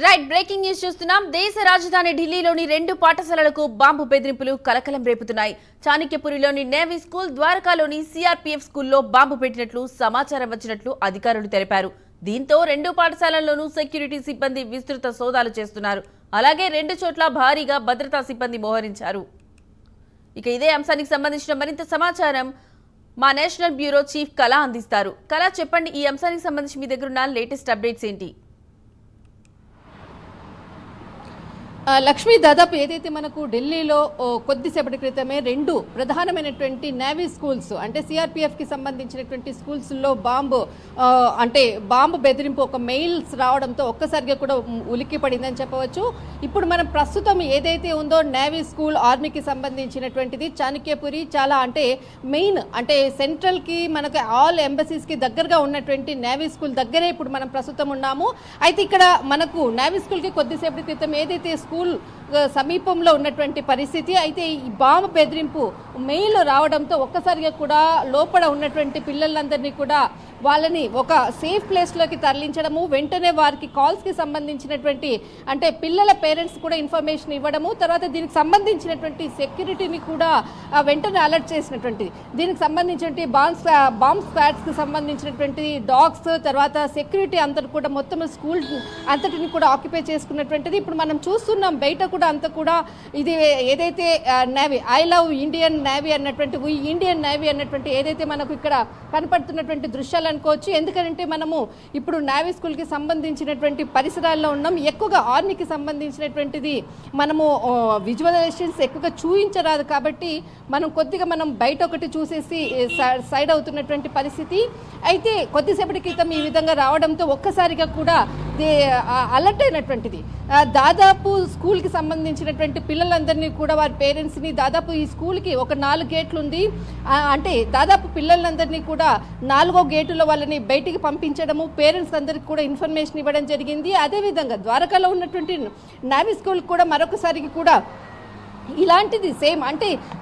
Right breaking news చూస్తున్నాం. దేశ రాజధాని ఢిల్లీలోని 2 పాఠశాలలకు బాంబు బెదిరింపులు కలకలం రేపుతున్నాయి. చాణక్యపురిలోని నేవీ స్కూల్, ద్వారకాలోని సిఆర్పీఎఫ్ స్కూల్లో బాంబు పెట్టినట్లు సమాచారం వచ్చినట్లు అధికారులు తెలిపారు. దీంతో 2 పాఠశాలల్లోనూ సెక్యూరిటీ సిబ్బంది విస్తృత సోదాలు చేస్తున్నారు. అలాగే 2 చోట్ల భారీగా భద్రతా సిబ్బంది మోహరించారు. ఇక ఇదే అంశానికి సంబంధించిన మరింత సమాచారం మా నేషనల్ బ్యూరో చీఫ్ కళ అందిస్తారు. కళ, చెప్పండి, ఈ అంశానికి సంబంధించి మీ దగ్గర ఉన్న లేటెస్ట్ అప్డేట్స్ ఏంటి? లక్ష్మి, దాదాపు ఏదైతే మనకు ఢిల్లీలో కొద్దిసేపటి క్రితమే 2 ప్రధానమైనటువంటి నేవీ స్కూల్స్ అంటే సిఆర్పిఎఫ్ కి సంబంధించినటువంటి స్కూల్స్లో బాంబు బెదిరింపు ఒక మెయిల్స్ రావడంతో ఒక్కసారిగా కూడా ఉలిక్కి పడిందని చెప్పవచ్చు. ఇప్పుడు మనం ప్రస్తుతం ఏదైతే ఉందో నేవీ స్కూల్ ఆర్మీకి సంబంధించినటువంటిది చాణక్యపురి, చాలా మెయిన్ సెంట్రల్ కి మనకు ఆల్ ఎంబసీస్ కి దగ్గరగా ఉన్నటువంటి నేవీ స్కూల్ దగ్గరే ఇప్పుడు మనం ప్రస్తుతం ఉన్నాము. అయితే ఇక్కడ మనకు నేవీ స్కూల్ కి కొద్దిసేపటి క్రితం ఏదైతే స్కూల్ సమీపంలో ఉన్నటువంటి పరిస్థితి, అయితే ఈ బాంబు బెదిరింపు మెయిల్ రావడంతో ఒక్కసారిగా కూడా లోపల ఉన్నటువంటి పిల్లలందరినీ కూడా వాళ్ళని ఒక సేఫ్ ప్లేస్లోకి తరలించడము, వెంటనే వారికి కాల్స్కి సంబంధించినటువంటి పిల్లల పేరెంట్స్ కూడా ఇన్ఫర్మేషన్ ఇవ్వడము, తర్వాత దీనికి సంబంధించినటువంటి సెక్యూరిటీని కూడా వెంటనే అలర్ట్ చేసినటువంటి, దీనికి సంబంధించినటువంటి బాంబ్ స్క్వాడ్స్కి సంబంధించినటువంటి డాగ్స్, తర్వాత సెక్యూరిటీ అంతా కూడా మొత్తం స్కూల్ అంతటిని కూడా ఆక్యుపై చేసుకున్నటువంటిది ఇప్పుడు మనం చూస్తున్నాం. బయట కూడా అంతా కూడా ఇది ఏదైతే navy, I love Indian navy అన్నటువంటి, ఇండియన్ నేవీ అన్నటువంటి ఏదైతే మనకు ఇక్కడ కనపడుతున్నటువంటి దృశ్యాలు అనుకోవచ్చు. ఎందుకంటే మనము ఇప్పుడు నేవీ స్కూల్కి సంబంధించినటువంటి పరిసరాల్లో ఉన్నాం. ఎక్కువగా ఆర్మీకి సంబంధించినటువంటిది మనము విజువలైజేషన్స్ ఎక్కువగా చూపించరాదు కాబట్టి మనం బయట ఒకటి చూసేసి సైడ్ అవుతున్నటువంటి పరిస్థితి. అయితే కొద్దిసేపటి క్రితం ఈ విధంగా రావడంతో ఒక్కసారిగా కూడా అలర్ట్ అయినటువంటిది. దాదాపు స్కూల్కి సంబంధించినటువంటి పిల్లలందరినీ కూడా వారి పేరెంట్స్ని, దాదాపు ఈ స్కూల్కి ఒక 4 గేట్లు ఉంది, దాదాపు పిల్లలందరినీ కూడా 4వ గేటులో వాళ్ళని బయటికి పంపించడము, పేరెంట్స్ అందరికి కూడా ఇన్ఫర్మేషన్ ఇవ్వడం జరిగింది. అదేవిధంగా ద్వారకాలో ఉన్నటువంటి నేవీ స్కూల్ కూడా మరొకసారికి కూడా ఇలాంటిది సేమ్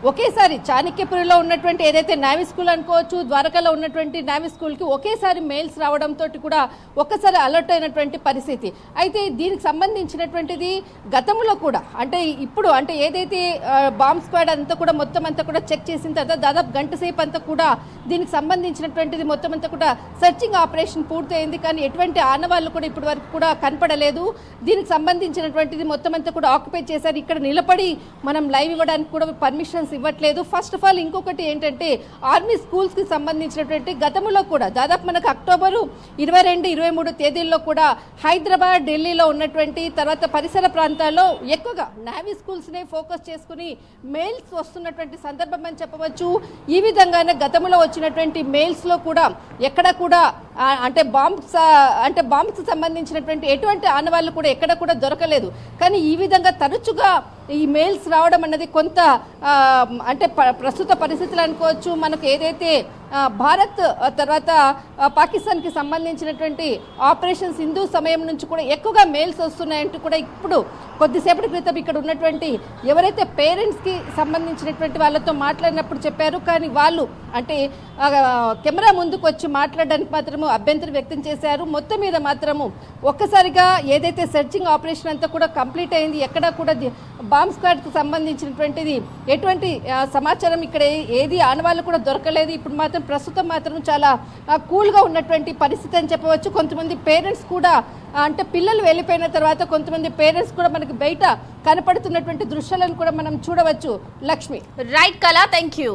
ఒకేసారి చాణక్యపురిలో ఉన్నటువంటి ఏదైతే నేవీ స్కూల్ అనుకోవచ్చు, ద్వారకాలో ఉన్నటువంటి నేవీ స్కూల్కి ఒకేసారి మెయిల్స్ రావడంతో కూడా ఒక్కసారి అలర్ట్ అయినటువంటి పరిస్థితి. అయితే దీనికి సంబంధించినటువంటిది గతంలో కూడా ఇప్పుడు ఏదైతే బాంబ్ స్క్వాడ్ అంతా కూడా మొత్తం అంతా కూడా చెక్ చేసిన తర్వాత దాదాపు గంట సేపు అంతా కూడా దీనికి సంబంధించినటువంటిది మొత్తం అంతా కూడా సెర్చింగ్ ఆపరేషన్ పూర్తయింది. కానీ ఎటువంటి ఆనవాళ్ళు కూడా ఇప్పటి వరకు కూడా కనపడలేదు. దీనికి సంబంధించినటువంటిది మొత్తం అంతా కూడా ఆక్యుపై చేశారు. ఇక్కడ నిలబడి మనం లైవ్ ఇవ్వడానికి కూడా పర్మిషన్స్ ఇవ్వట్లేదు. ఫస్ట్ ఆఫ్ ఆల్ ఇంకొకటి ఏంటంటే ఆర్మీ స్కూల్స్కి సంబంధించినటువంటి గతంలో కూడా దాదాపు మనకు అక్టోబరు 22, 23 తేదీల్లో కూడా హైదరాబాద్, ఢిల్లీలో ఉన్నటువంటి తర్వాత పరిసర ప్రాంతాల్లో ఎక్కువగా నేవీ స్కూల్స్నే ఫోకస్ చేసుకుని మెయిల్స్ వస్తున్నటువంటి సందర్భం అని చెప్పవచ్చు. ఈ విధంగానే గతంలో వచ్చినటువంటి మెయిల్స్లో కూడా ఎక్కడ కూడా బాంబ్స్ సంబంధించినటువంటి ఎటువంటి ఆనవాళ్ళు కూడా ఎక్కడ కూడా దొరకలేదు. కానీ ఈ విధంగా తరచుగా ఈ మెయిల్స్ రావడం అన్నది కొంత ప్రస్తుత పరిస్థితులు అనుకోవచ్చు. మనకు ఏదైతే భారత్ తర్వాత పాకిస్తాన్కి సంబంధించినటువంటి ఆపరేషన్ సింధు సమయం నుంచి కూడా ఎక్కువగా మెయిల్స్ వస్తున్నాయంటూ కూడా ఇప్పుడు కొద్దిసేపటి క్రితం ఇక్కడ ఉన్నటువంటి ఎవరైతే పేరెంట్స్కి సంబంధించినటువంటి వాళ్ళతో మాట్లాడినప్పుడు చెప్పారు. కానీ వాళ్ళు కెమెరా ముందుకు వచ్చి మాట్లాడడానికి మాత్రము అభ్యంతరం వ్యక్తం చేశారు. మొత్తం మీద మాత్రము ఒక్కసారిగా ఏదైతే సెర్చింగ్ ఆపరేషన్ అంతా కూడా కంప్లీట్ అయింది, ఎక్కడా కూడా బాంబ్ స్క్వాడ్కి సంబంధించినటువంటిది ఎటువంటి సమాచారం ఇక్కడ ఏది ఆనవాళ్ళు కూడా దొరకలేదు. ఇప్పుడు మాత్రం ప్రస్తుతం మాత్రం చాలా కూల్గా ఉన్నటువంటి పరిస్థితి అని చెప్పవచ్చు. కొంతమంది పేరెంట్స్ కూడా పిల్లలు వెళ్ళిపోయిన తర్వాత కొంతమంది పేరెంట్స్ కూడా మనకి బయట కనపడుతున్నటువంటి దృశ్యాలను కూడా మనం చూడవచ్చు. లక్ష్మి, రైట్ కళ, థ్యాంక్ యూ.